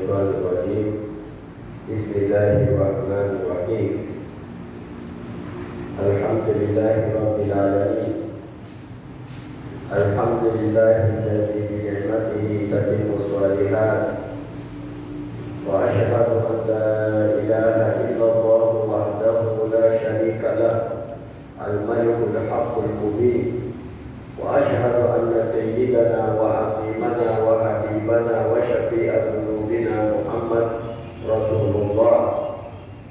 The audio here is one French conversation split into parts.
الشيطان الرجيم بسم الله الرحمن الرحيم الحمد لله رب العالمين الحمد لله الذي بنعمته تتم الصالحات وأشهد أن لا إله إلا الله وحده لا شريك له الملك الحق المبين وأشهد أن سيدنا وعظيمنا وحبيبنا وشفيع ذنوبنا محمد رسول الله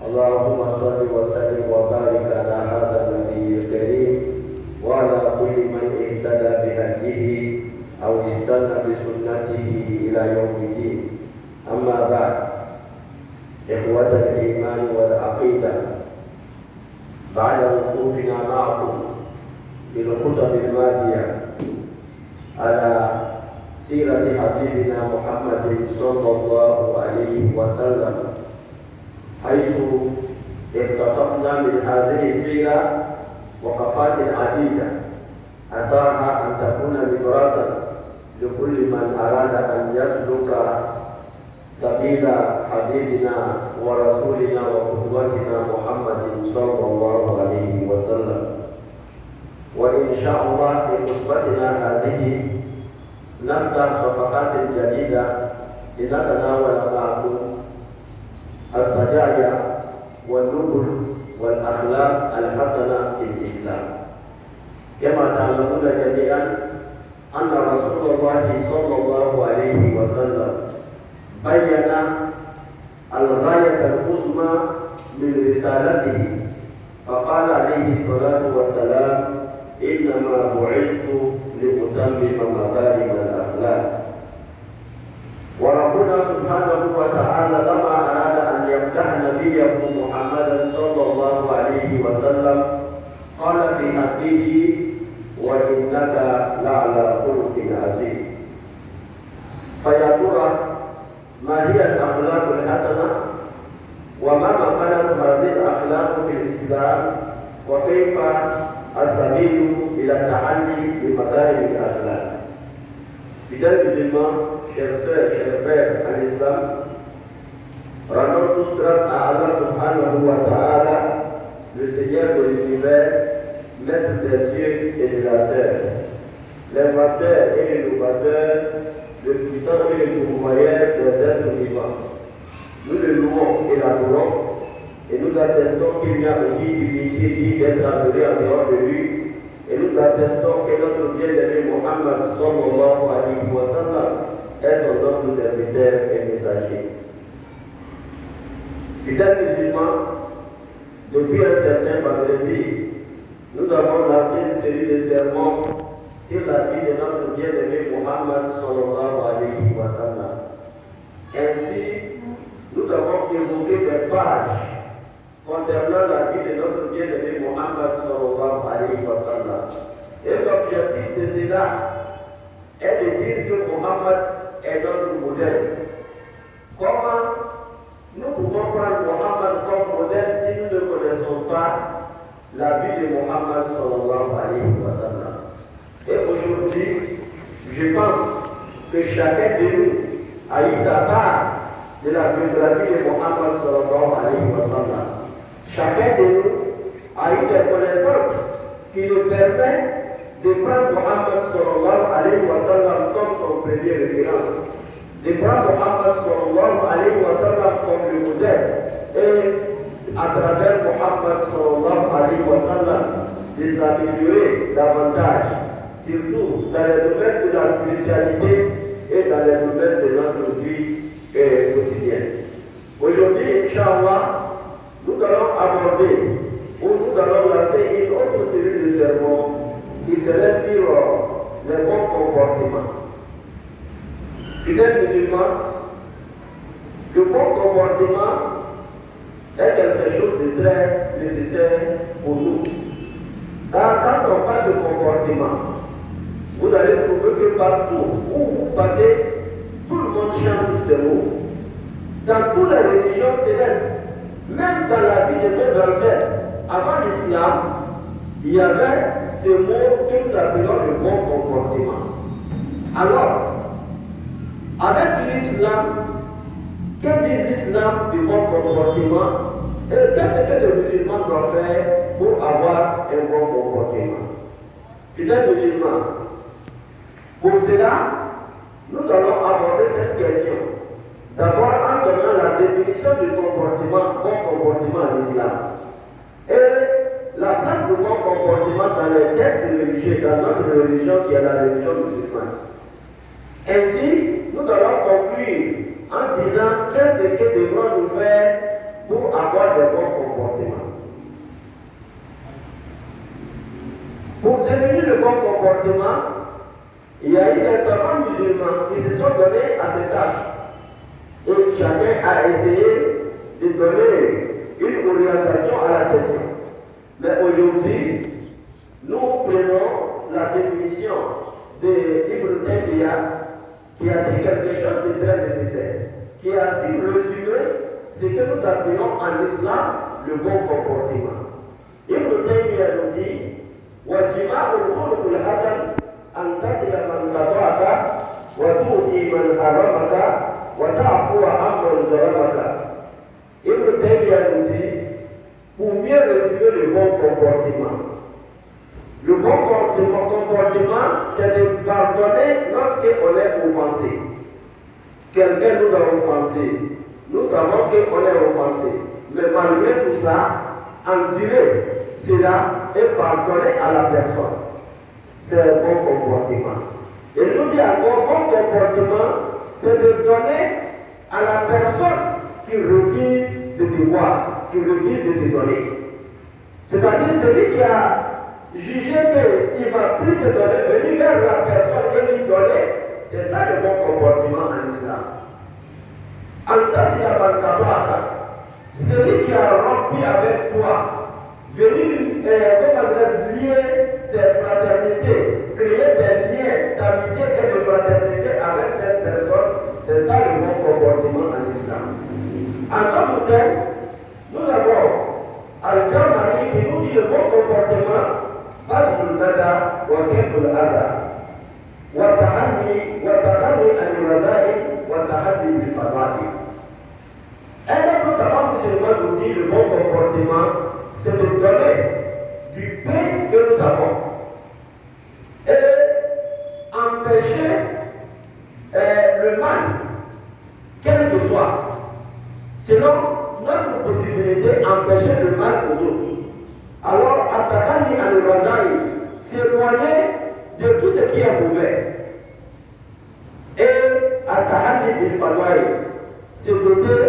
اللهم صل وسلم وبارك على هذا النبي الكريم وعلى كل من اهتدى بهديه أو استنى بسنته إلى يوم الدين أما بعد إخوة الإيمان والعقيدة بعد وقوفنا معكم في الخطب الماضية على سيرة حبيبنا محمد صلى الله عليه وسلم حيث اقتطفنا من هذه السيرة وقفات عديدة أساها أن تكون مدرسة لكل من أراد أن يسلك سبيل حبيبنا ورسولنا وقدوتنا محمد صلى الله عليه وسلم. وإن شاء الله في خطبتنا هذه نفتح صفحات جديدة لنتناول معكم السجايا والنبل والأخلاق الحسنة في الإسلام. كما تعلمون جميعا أن رسول الله صلى الله عليه وسلم بين الغاية العظمى من رسالته فقال عليه الصلاة والسلام إنما بعثت لأتمم مكارم الأخلاق. وربنا سبحانه وتعالى لما أراد أن يمدح نبيه محمدا صلى الله عليه وسلم قال في حقه وإنك لعلى خلق عظيم. فيا ترى ما هي الأخلاق الحسنة وما مكانة هذه الأخلاق في الإسلام وكيف السبيل إلى التحلي بمكارم الأخلاق. Fidèles musulmans, chers sœurs, chers frères en islam, rendons tous grâce à Allah subhanahu wa ta'ala, le Seigneur de l'univers, maître des cieux et de la terre, l'inventeur et l'innovateur, le puissant et le pourvoyeur des êtres vivants. Nous le louons et l'adorons et nous attestons qu'il n'y a aucune divinité digne d'être adorée en dehors de lui. Et nous attestons que notre bien-aimé Mohammed sallallahu alayhi wa sallam est son noble serviteur et messager. Fidèles musulmans, depuis un certain vendredi, nous avons lancé une série de sermons sur la vie de notre bien-aimé Mohammed sallallahu alayhi wa sallam. Ainsi, nous avons évoqué des pages concernant la vie de notre bien-aimé Mohammed sallallahu alayhi wa sallam. Et l'objectif de cela est de dire que Mohammed est notre modèle. Comment nous pouvons prendre Mohammed comme modèle si nous ne connaissons pas la vie de Mohammed sallallahu alayhi wa sallam? Et aujourd'hui, je pense que chacun de nous a eu sa part de la biographie de Mohammed sallallahu alayhi wa sallam. Chacun de nous a eu des connaissances qui nous permettent de prendre Mohammed sallallahu alayhi wa sallam comme son premier référent, de prendre Mohammed sallallahu alayhi wa sallam comme le modèle et à travers Mohammed sallallahu alayhi wa sallam de s'améliorer davantage, surtout dans les domaines de la spiritualité et dans les domaines de notre vie quotidienne. Aujourd'hui, Inch'Allah, nous allons aborder ou nous allons lancer une autre série de sermons qui serait sur les bons comportements. Fidèles musulmans, le bon comportement est quelque chose de très nécessaire pour nous. Car quand on parle de comportement, vous allez trouver que partout où vous passez, tout le monde chante ce mot. Dans toutes les religions célestes, même dans la vie de nos ancêtres, avant l'islam, il y avait ce mot que nous appelons le bon comportement. Alors, avec l'islam, Que dit l'islam du bon comportement et qu'est-ce que le musulman doit faire pour avoir un bon comportement? Fidèles musulmans, pour cela, nous allons aborder cette question. D'abord en donnant la définition du comportement, bon comportement en islam. Et la place du bon comportement dans les textes religieux, dans notre religion qui est la religion musulmane. Ainsi, nous allons conclure en disant qu'est-ce que devons-nous faire pour avoir de bons comportements. Pour définir le bon comportement, il y a eu des savants musulmans qui se sont donnés à cette tâche. Et chacun a essayé de donner une orientation à la question. Mais aujourd'hui, nous prenons la définition d'Ibn Taymiyyah qui a dit quelque chose de très nécessaire, qui a su résumer ce que nous appelons en islam le bon comportement. Ibn Taymiyyah nous dit وَجِمَاعُ الْخُلُقُ الْحَسَنِ أَنْ تَصِلَ مَنْ قَطَعَكَ وَتُؤْتِي مَنْ حَرَمَكَ وَتَعْفُوَ عَمَّنْ ظَلَمَكَ. Ibn Taymiyyah nous dit, pour mieux résumer le bon comportement, le bon comportement, c'est de pardonner lorsqu'on est offensé. Quelqu'un nous a offensé, nous savons qu'on est offensé, mais malgré tout ça, endurer cela et pardonner à la personne. C'est un bon comportement. Et nous dit encore, bon comportement, c'est de donner à la personne qui refuse de te voir, qui refuse de te donner. C'est-à-dire celui qui a jugé qu'il ne va plus te donner, venir vers la personne et lui donner, c'est ça le bon comportement en islam. Celui qui a rompu avec toi, venir lier des fraternités, créer des liens d'amitié et de fraternité avec cette personne, c'est ça le bon comportement en islam. En d'autres termes, nous avons Al-Karmani qui nous dit le bon comportement, فضل الندى وكيف الأذى والتخلي عن الرذائل والتحدي بالفضائل. Un autre savant musulman nous dit le bon comportement, c'est de donner du pain que nous avons et empêcher le mal, quel que soit, selon notre possibilité, empêcher le mal aux autres. Alors, At-Tahalli al-Razaï, s'éloigner de tout ce qui est mauvais. Et At-Tahalli bil-Fadwaï, se doter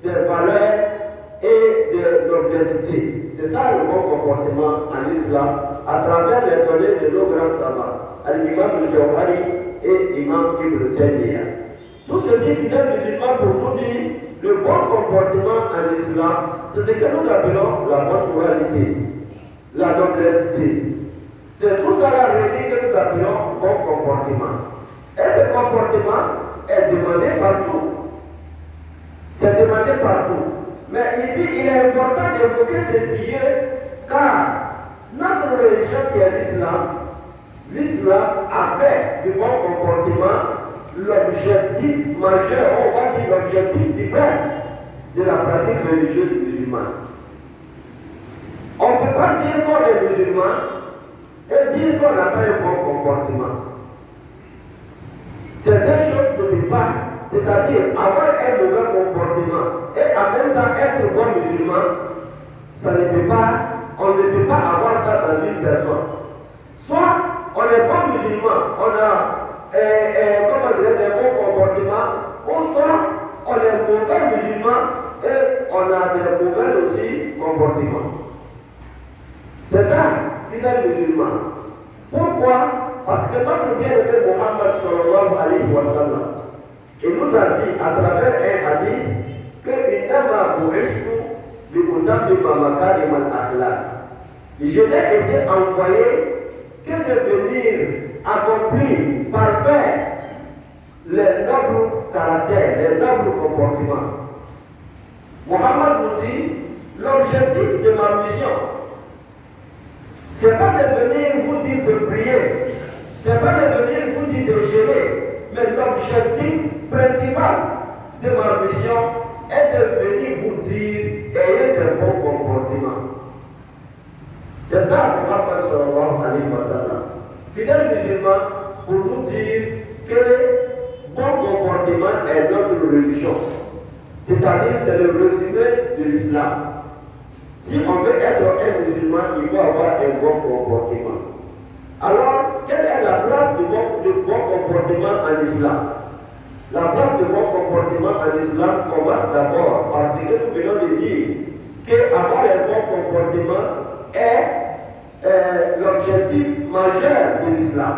des valeurs et de l'obésité. C'est ça le bon comportement en islam, à travers les données de nos grands savants, Al-Imam al-Jawhari et Imam Ibn Taymiyyah. Tout ceci, fidèles musulmans, pour nous dire le bon comportement en islam, c'est ce que nous appelons la bonne moralité, la noblesse. C'est tout cela réuni que nous appelons bon comportement. Et ce comportement est demandé partout. C'est demandé partout. Mais ici, il est important d'évoquer ce sujet car notre religion qui est l'islam a fait du bon comportement l'objectif majeur, on va dire l'objectif suprême de la pratique religieuse musulmane. On ne peut pas dire qu'on est musulman et dire qu'on n'a pas un bon comportement. C'est deux choses de départ, c'est-à-dire avoir un mauvais comportement et en même temps être bon musulman, ça ne peut pas, on ne peut pas avoir ça dans une personne. Soit on est bon musulman, on a un bon comportement, ou soit on est mauvais musulman et on a des mauvais aussi comportements. C'est ça, fidèle musulman. Pourquoi? Parce que notre bien-aimé Muhammad sallallahu alayhi wa sallam, il nous a dit à travers un hadith que je n'ai été envoyé que de venir accomplir, parfaire les nobles caractères, les nobles comportements. Muhammad nous dit, l'objectif de ma mission, ce n'est pas de venir vous dire de prier, ce n'est pas de venir vous dire de gêner, mais l'objectif principal de ma mission est de venir vous dire ayez de bons comportements. C'est ça le Muhammad sallallahu alayhi wa sallam. Fidèles musulmans, pour nous dire que bon comportement est notre religion. C'est-à-dire, c'est le résumé de l'islam. Si on veut être un musulman, il faut avoir un bon comportement. Alors, quelle est la place du bon comportement en islam? La place du bon comportement en islam commence d'abord parce que nous venons de dire qu'avoir un bon comportement est l'objectif majeur de l'islam.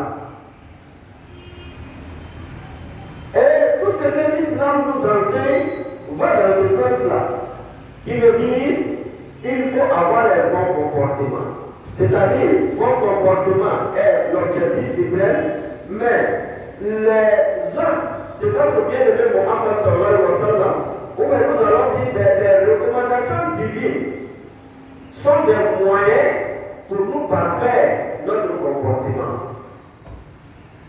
Et tout ce que l'islam nous enseigne va dans ce sens-là, qui veut dire qu'il faut avoir un bon comportement. C'est-à-dire, bon comportement est l'objectif suprême, mais les œuvres de notre bien-aimé Muhammad sallallahu alayhi wa sallam, où nous allons dire des recommandations divines, sont des moyens pour nous parfaire notre comportement.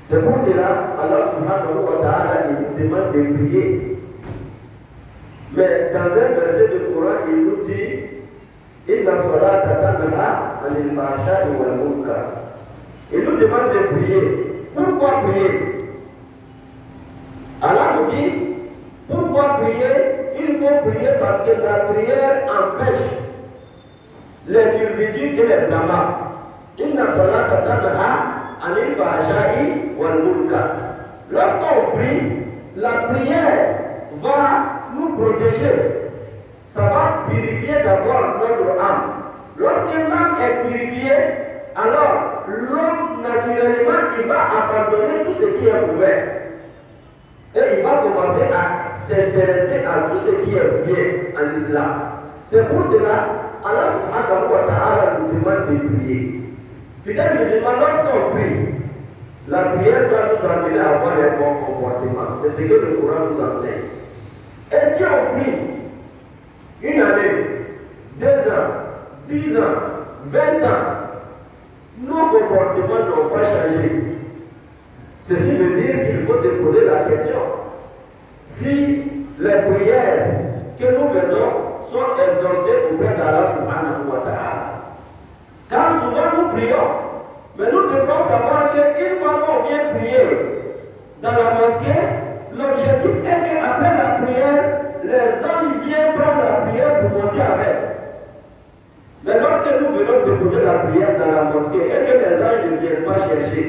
C'est pour cela Allah subhanahu wa ta'ala nous demande de prier. Mais dans un verset du Coran, il nous dit Inna salata tanha anil fahsha'i wal munkar. Il nous demande de prier. Pourquoi prier? Allah nous dit pourquoi prier? Il faut prier parce que la prière empêche les turpitudes et les blâmas. Inna salata tanha anil fahsha'i wal munkar. Lorsqu'on prie, la prière va nous protéger. Ça va purifier d'abord notre âme. Lorsque l'âme est purifiée, alors l'homme naturellement il va abandonner tout ce qui est mauvais. Et il va commencer à s'intéresser à tout ce qui est bien en islam. C'est pour cela Allah subhanahu wa ta'ala nous demande de prier. Fidèles musulmans, lorsqu'on prie, la prière doit nous amener à avoir un bon comportement. C'est ce que le Coran nous enseigne. Et si on prie une année, 2 ans, 10 ans, 20 ans, nos comportements n'ont pas changé. Ceci veut dire qu'il faut se poser la question. Si les prières que nous faisons sont exaucées auprès d'Allah subhanahu wa ta'ala. Car souvent nous prions, mais nous devons savoir qu'une fois qu'on vient prier dans la mosquée, l'objectif est qu'après la prière, les anges viennent prendre la prière pour monter avec. Mais lorsque nous venons déposer la prière dans la mosquée et que les anges ne viennent pas chercher,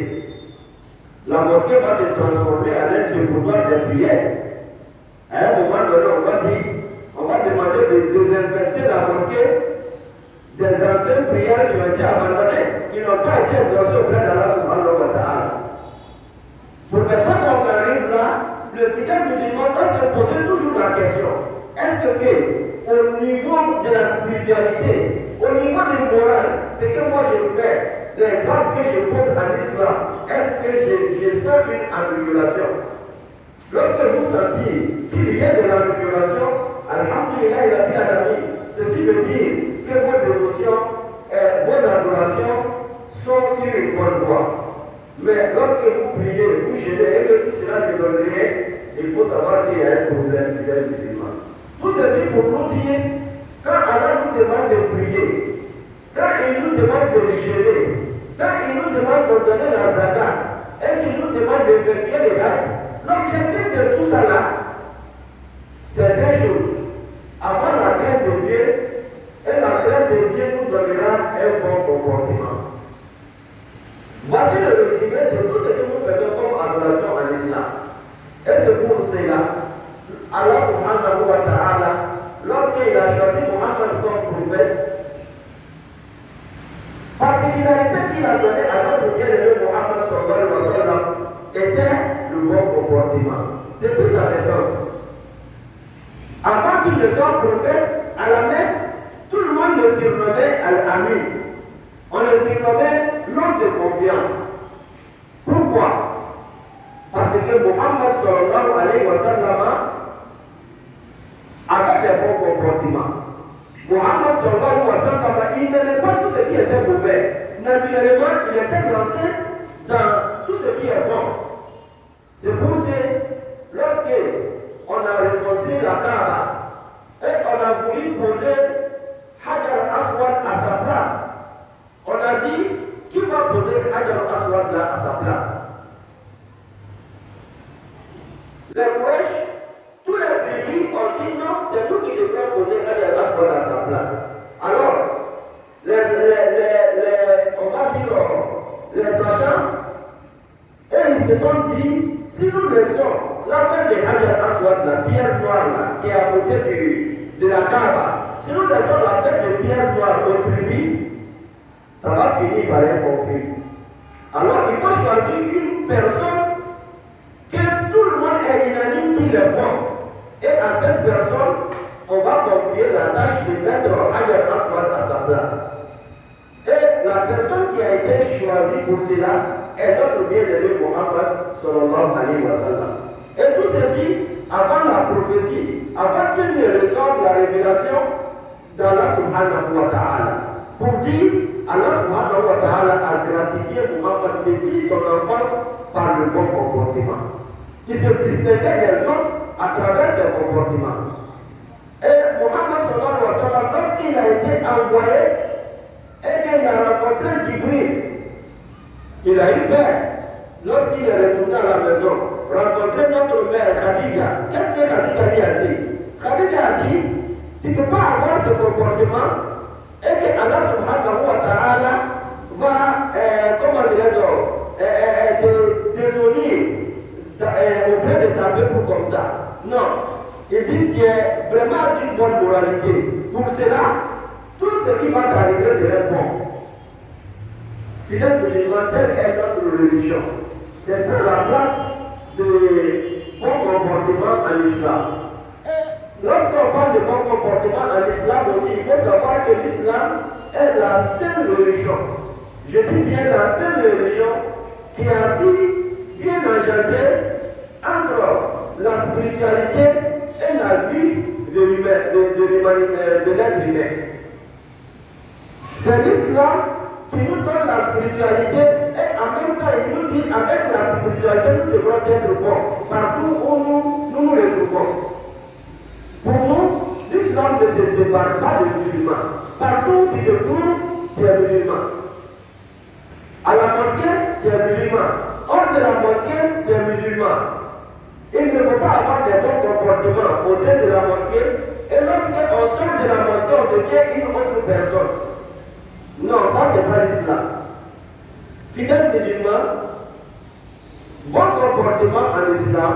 la mosquée va se transformer en un dépotoir de prière. À un moment donné, on va demander de désinfecter la mosquée des anciennes prières qui ont été abandonnées, qui n'ont pas été exaucées auprès d'Allah subhanahu wa ta'ala. Pour ne pas qu'on arrive là, le fidèle musulman doit se poser toujours la question, est-ce que au niveau de la spiritualité, au niveau du moral, ce que moi je fais, les actes que je pose en islam, est-ce que je sens une amélioration? Lorsque vous sentez qu'il y a de l'amélioration, alhamdulillah, il a bien ami. Ceci veut dire que vos dévotions, vos adorations sont sur une bonne voie. Mais lorsque vous priez, vous gênez et que tout cela ne donne rien, il faut savoir qu'il y a un problème fidèle musulman. Tout ceci pour nous dire, quand Allah nous demande de prier, quand il nous demande de jeûner, quand il nous demande de donner la zakat, et qu'il nous demande d'effectuer les actes, l'objectif de tout ça là, c'est 2 choses. Avoir la crainte de Dieu, et la crainte de Dieu nous donnera un bon comportement. Voici le résumé de tout ce que nous faisons comme adoration en islam. Et c'est pour cela, Allah subhanahu wa ta'ala, lorsqu'il a choisi Muhammad comme prophète, particularité qu'il a donnée à notre bien-aimé Muhammad sallallahu alayhi wa sallam était le bon comportement. Depuis sa naissance. Avant qu'il ne soit prophète, à la Mecque, tout le monde le surnommait Al-Amin. On le surnommait l'homme de confiance. Pourquoi? Parce que Muhammad sallallahu alayhi wa sallam avait des bons comportements. Muhammad sallallahu alayhi wa sallam, il n'aimait pas tout ce qui était mauvais. Naturellement, il était lancé dans tout ce qui est bon. C'est pour ça, lorsque on a réconcilié construit la Kaaba et on a voulu poser Hajar al-Aswad à sa place. On a dit, qui va poser Hajar al-Aswad là à sa place? Les Quraysh, tous les tribus ont dit non, c'est nous qui devons poser Hajar al-Aswad à sa place. Alors, on va dire, les sachants, et ils se sont dit, si nous laissons l'affaire de Hajar al-Aswad, la pierre noire là, qui est à côté de la Kaaba, si nous laissons l'affaire de pierre noire aux tribus, ça va finir par un conflit. Alors il faut choisir une personne que tout le monde est unanime qu'il est bon. Et à cette personne, on va confier la tâche de mettre Hajar al-Aswad à sa place. Et la personne qui a été choisie pour cela est notre bien-aimé Muhammad sallallahu alayhi wa sallam. Et tout ceci avant la prophétie, avant qu'il ne reçoive la révélation d'Allah subhanahu wa ta'ala. Pour dire, Allah subhanahu wa ta'ala a gratifié Muhammad depuis son enfance par le bon comportement. Il se distinguait des autres à travers ses comportements. Et Muhammad sallallahu alayhi wa sallam, lorsqu'il a été envoyé et qu'il a rencontré Jibril, il a eu peur. Lorsqu'il est retourné à la maison, rencontrer notre mère Khadija, qu'est-ce que Khadija lui a dit? Khadija a dit, tu ne peux pas avoir ce comportement et que Allah subhanahu wa ta'ala va, comment dirais-je, déshonner auprès de ta peuple comme ça. Non. Il dit, tu es vraiment d'une bonne moralité. Pour cela, tout ce qui va t'arriver serait bon. Fidèle musulman, telle est notre religion. C'est ça la place de bon comportement en islam. Lorsqu'on parle de bon comportement en islam aussi, il faut savoir que l'islam est la seule religion. Je dis bien la seule religion qui a ainsi bien engendré entre la spiritualité et la vie de l'être humain. C'est l'islam qui nous donne la spiritualité et en même temps il nous dit avec la spiritualité nous devons être bons partout où nous nous retrouvons. Pour nous, l'islam ne se sépare pas des musulmans. Partout où tu te trouves, tu es musulman. À la mosquée, tu es musulman. Hors de la mosquée, tu es musulman. Il ne faut pas avoir des bons comportements au sein de la mosquée et lorsqu'on sort de la mosquée, on devient une autre personne. Non, ça c'est pas l'islam. Fidèle musulman, bon comportement en islam,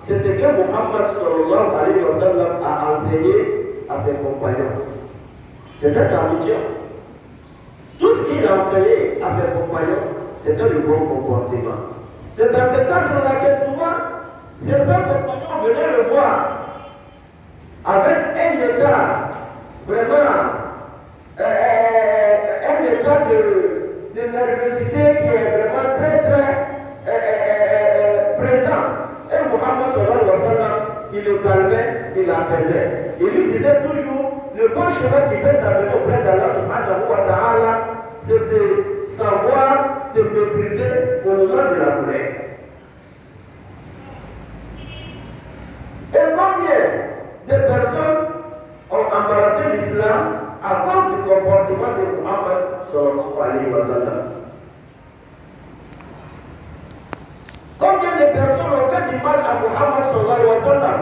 c'est ce que Muhammad sallallahu alayhi wa sallam a enseigné à ses compagnons. C'était sa mission. Tout ce qu'il a enseigné à ses compagnons, c'était le bon comportement. C'est dans ce cadre-là que souvent, certains compagnons venaient le voir avec un état vraiment, un état de nervosité qui est vraiment très présent. Et Muhammad sallallahu alayhi wa sallam, il le calmait, il l'apaisait. Il lui disait toujours, le bon chemin qui peut t'amener auprès d'Allah subhanahu wa ta'ala, c'est de savoir te maîtriser au moment de la colère. Et combien de personnes ont embrassé l'islam à cause du comportement de Muhammad sallallahu alayhi wa sallam? Combien de personnes ont fait du mal à Muhammad sallallahu alayhi wa sallam,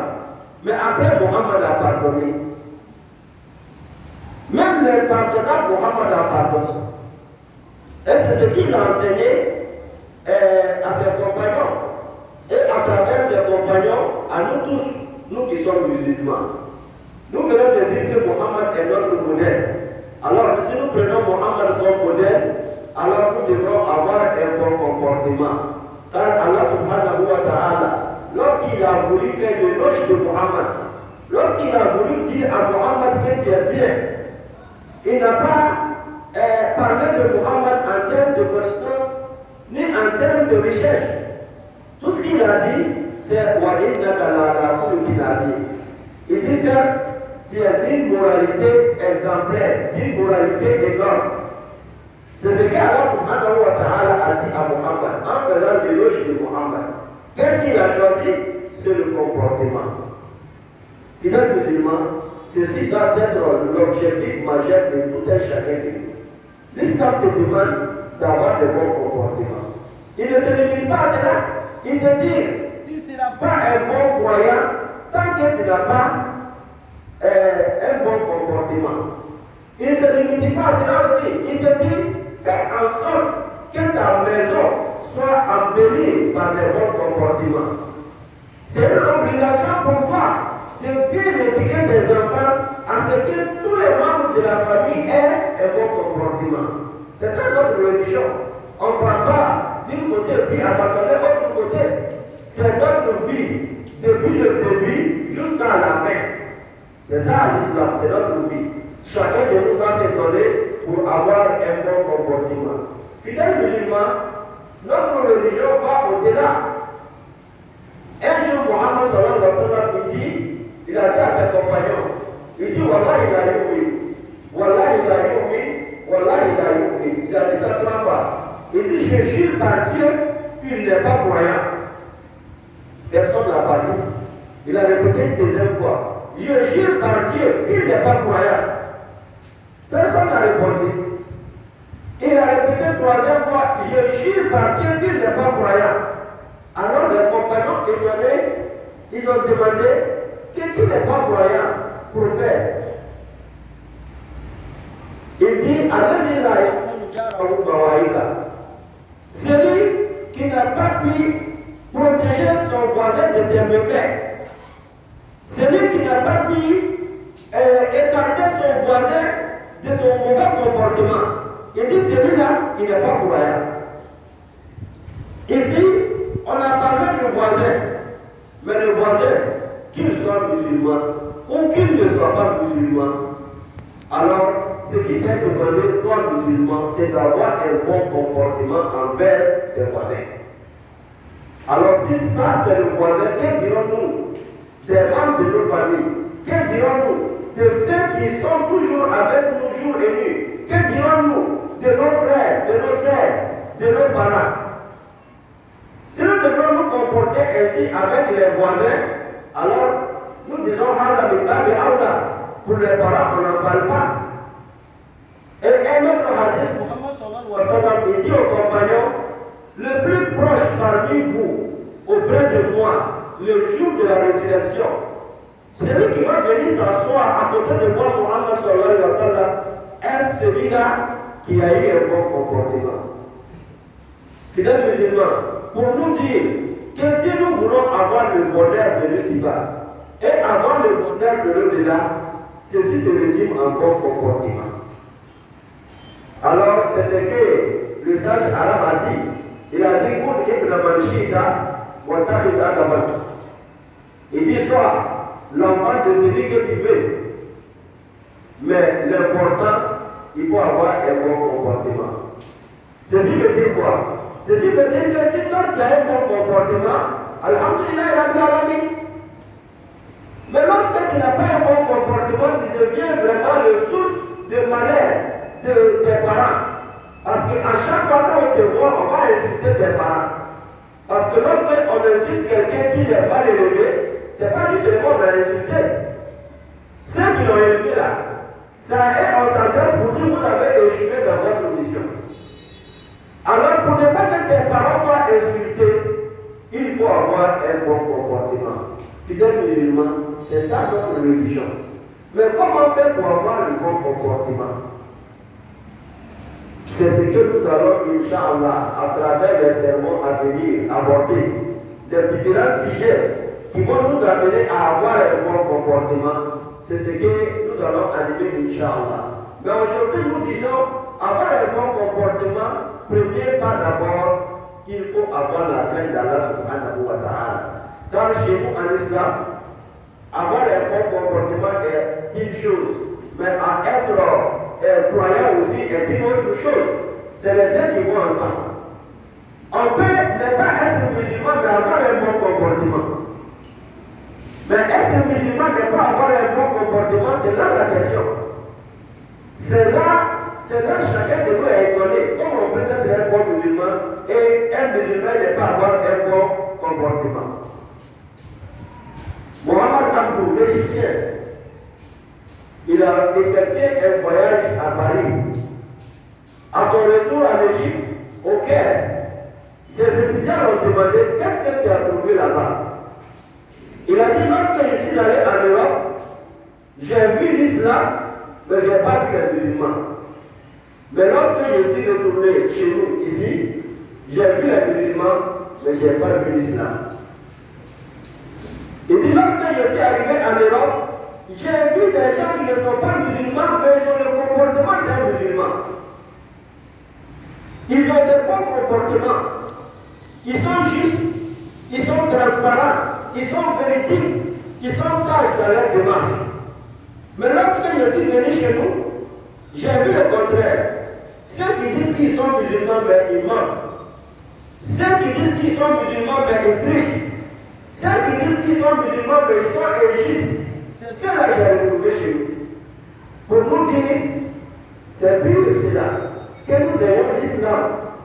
mais après Muhammad a pardonné. Même les pardonnants, Muhammad a pardonné. Et c'est ce qu'il a enseigné à ses compagnons. Et à travers ses compagnons, à nous tous, nous qui sommes musulmans. Nous venons de dire que Muhammad est notre modèle. Alors, si nous prenons Muhammad comme modèle, alors nous devons avoir un bon comportement. Car Allah subhanahu wa ta'ala, lorsqu'il a voulu faire l'éloge de Muhammad, lorsqu'il a voulu dire à Muhammad que tu es bien, il n'a pas parlé de Muhammad en termes de connaissance, ni en termes de recherche. Tout ce qu'il a dit, c'est Wa innaka la'ala khuluqin azim. Il dit certes, tu es d'une moralité exemplaire, d'une moralité énorme. C'est ce qu'Allah subhanahu wa ta'ala a dit à Muhammad en faisant l'éloge de Muhammad. Qu'est-ce qu'il a choisi? C'est le comportement. Fidèles musulmans, ceci doit être l'objectif majeur de tout un chacun de nous. L'islam te demande d'avoir de bons comportements. Il ne se limite pas à cela. Il te dit, tu ne seras pas un bon croyant tant que tu n'as pas un bon comportement. Il ne se limite pas à cela aussi. Il te dit, fais en sorte que ta maison soit embellie par des bons comportements. C'est une obligation pour toi de bien éduquer tes enfants à ce que tous les membres de la famille aient un bon comportement. C'est ça notre religion. On ne prend pas d'un côté puis abandonner l'autre côté. C'est notre vie, depuis le début jusqu'à la fin. C'est ça l'islam, c'est notre vie. Chacun de nous doit se donner pour avoir un bon comportement. Fidèles musulmans, notre religion va au-delà. Un jour, Mohammed sallallahu alayhi wa sallam, il a dit à ses compagnons, il dit Wallahi la yu'min, Wallahi la yu'min, Wallahi la yu'min. Il a dit ça 3 fois. Il dit, je jure par Dieu, il n'est pas croyant. Personne n'a parlé. Il a répété une deuxième fois. Je jure par Dieu qu'il n'est pas croyant. Personne n'a répondu. Il a répété une 3e fois. Je jure par Dieu qu'il n'est pas croyant. Alors les compagnons étonnés, ils ont demandé qu'est-ce qu'il n'est pas croyant pour faire. Il dit, allez-y là, celui qui n'a pas pu protéger son voisin de ses méfaits, celui qui n'a pas pu écarter son voisin de son mauvais comportement, il dit celui-là, il n'est pas croyant. Ici, on a parlé du voisin, mais le voisin, qu'il soit musulman ou qu'il ne soit pas musulman, alors ce qui t'est demandé, toi musulman, c'est d'avoir un bon comportement envers tes voisins. Alors si ça c'est le voisin, que dirons-nous des membres de nos familles? Que dirons-nous de ceux qui sont toujours avec nous jour et nuit? Que dirons-nous de nos frères, de nos sœurs, de nos parents? Si nous devons nous comporter ainsi avec les voisins, alors nous disons pour les parents, on n'en parle pas. Et un autre hadith, Muhammad sallallahu alayhi wa sallam, il dit aux compagnons, le plus proche parmi vous, auprès de moi, le jour de la résurrection, celui qui va venir s'asseoir à côté de moi, Muhammad sallallahu alayhi wa sallam, est celui-là qui a eu un bon comportement. Fidèles musulmans, pour nous dire que si nous voulons avoir le bonheur de l'ici-bas et avoir le bonheur de l'au-delà, ceci se résume en bon comportement. Alors, c'est ce que le sage arabe a dit. Il a dit il dit soit l'enfant de celui que tu veux. Mais l'important, il faut avoir un bon comportement. Ceci veut dire quoi? Ceci veut dire que si toi tu as un bon comportement, alhamdulillah, rabbil alamin. Mais lorsque tu n'as pas un bon comportement, tu deviens vraiment le source de malheur de tes parents. Parce qu'à chaque fois qu'on te voit, on va insulter tes parents. Parce que lorsqu'on insulte quelqu'un qui n'est pas élevé, ce n'est pas lui seulement qu'on a insulté. Ceux qui l'ont élevé là, ça est, on s'adresse pour dire vous avez échoué dans votre mission. Alors pour ne pas que tes parents soient insultés, il faut avoir un bon comportement. Fidèles musulmans, c'est ça notre religion. Mais comment faire pour avoir le bon comportement? C'est ce que nous allons, Inch'Allah, à travers les sermons à venir, aborder. Les différents sujets qui vont nous amener à avoir un bon comportement. C'est ce que nous allons animer, Inch'Allah. Mais aujourd'hui, nous disons, avoir un bon comportement, premier pas d'abord, il faut avoir la crainte d'Allah subhanahu wa ta'ala. Car chez nous, en islam, avoir un bon comportement est une chose, mais à être croyant aussi est une autre chose. C'est les deux qui vont ensemble. On peut ne pas être musulman, mais avoir un bon comportement. Mais être musulman, ne pas avoir un bon comportement, c'est là la question. C'est là chacun de nous est étonné. Comment on peut être un bon musulman et un musulman ne pas avoir un bon comportement? Muhammad Abdou, l'Égyptien, il a effectué un voyage à Paris. À son retour en Égypte, au Caire, ses étudiants l'ont demandé qu'est-ce que tu as trouvé là-bas. Il a dit lorsque je suis allé en Europe, j'ai vu l'islam, mais je n'ai pas vu les musulmans. Mais lorsque je suis retourné chez nous ici, j'ai vu les musulmans, mais je n'ai pas vu l'islam. Il dit lorsque je suis arrivé en Europe, j'ai vu des gens qui ne sont pas musulmans, mais ils ont le comportement d'un musulman. Ils ont des bons comportements. Ils sont justes, ils sont transparents, ils sont véridiques, ils sont sages dans leur démarche. Mais lorsque je suis venu chez nous, j'ai vu le contraire. Ceux qui disent qu'ils sont musulmans, mais ils mentent. Ceux qui disent qu'ils sont musulmans, mais ils trichent. Ceux qui disent qu'ils sont musulmans, mais ils sont injustes. C'est cela que j'ai retrouvé chez nous. Pour nous dire, c'est plus de cela que nous ayons l'islam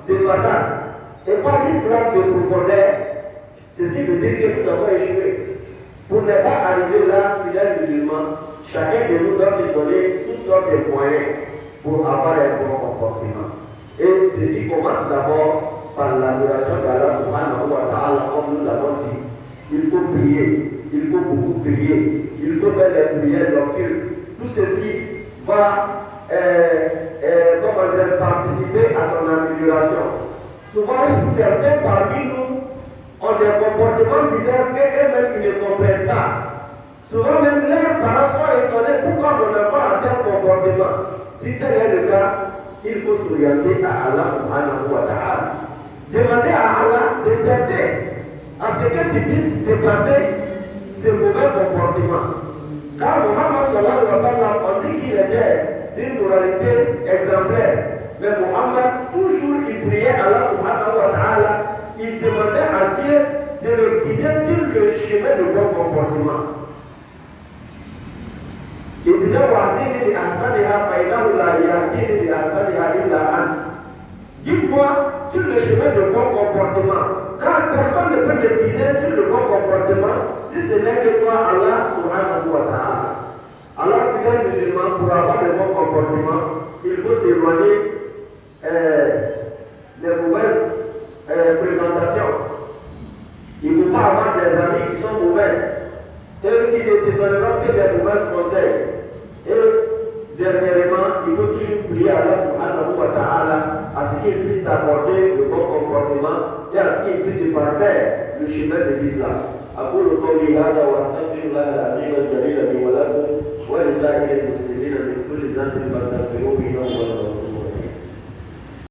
de façade et pas l'islam de profondeur. Ceci veut dire que nous avons échoué. Pour ne pas arriver là, fidèles musulmans, chacun de nous doit se donner toutes sortes de moyens pour avoir un bon comportement. Et ceci commence d'abord par l'adoration d'Allah subhanahu wa ta'ala, comme nous avons dit. Il faut prier, il faut beaucoup prier, il faut faire les prières nocturnes. Tout ceci va participer à ton amélioration. Souvent, certains parmi nous ont des comportements bizarres qu'eux-mêmes ne comprennent pas. Souvent, même leurs parents sont étonnés pourquoi mon enfant a tel comportement. Si tel est le cas, il faut s'orienter à Allah subhanahu wa ta'ala. Demander à Allah de t'aider à ce que tu puisses dépasser ces mauvais comportements. Car Muhammad sallallahu alayhi wa sallam, on dit qu'il était d'une moralité exemplaire. Mais Muhammad, toujours il priait Allah subhanahu wa ta'ala, il demandait à Dieu de le guider sur le chemin de bon comportement. Il disait Wahdini li ahsaniha fa innahu la yahdini li ahsaniha illa ant. Guide-moi sur le chemin de bon comportement. Car personne ne peut te guider sur le bon comportement si ce n'est que toi, Allah subhanahu wa ta'ala. Alors, fidèles musulmans, pour avoir le bon comportement, il faut s'éloigner des mauvaises fréquentations. Il ne faut pas avoir des amis qui sont mauvais, eux qui ne te donneront que des mauvais conseils. Et dernièrement, il faut toujours prier à Allah subhanahu wa ta'ala à ce qu'il puisse t'accorder le bon comportement et à ce qu'il puisse te parfaire le chemin de l'islam. أقول قولي هذا وأستغفر الله العظيم الجليل لي ولكم ولسائر المسلمين من كل ذنب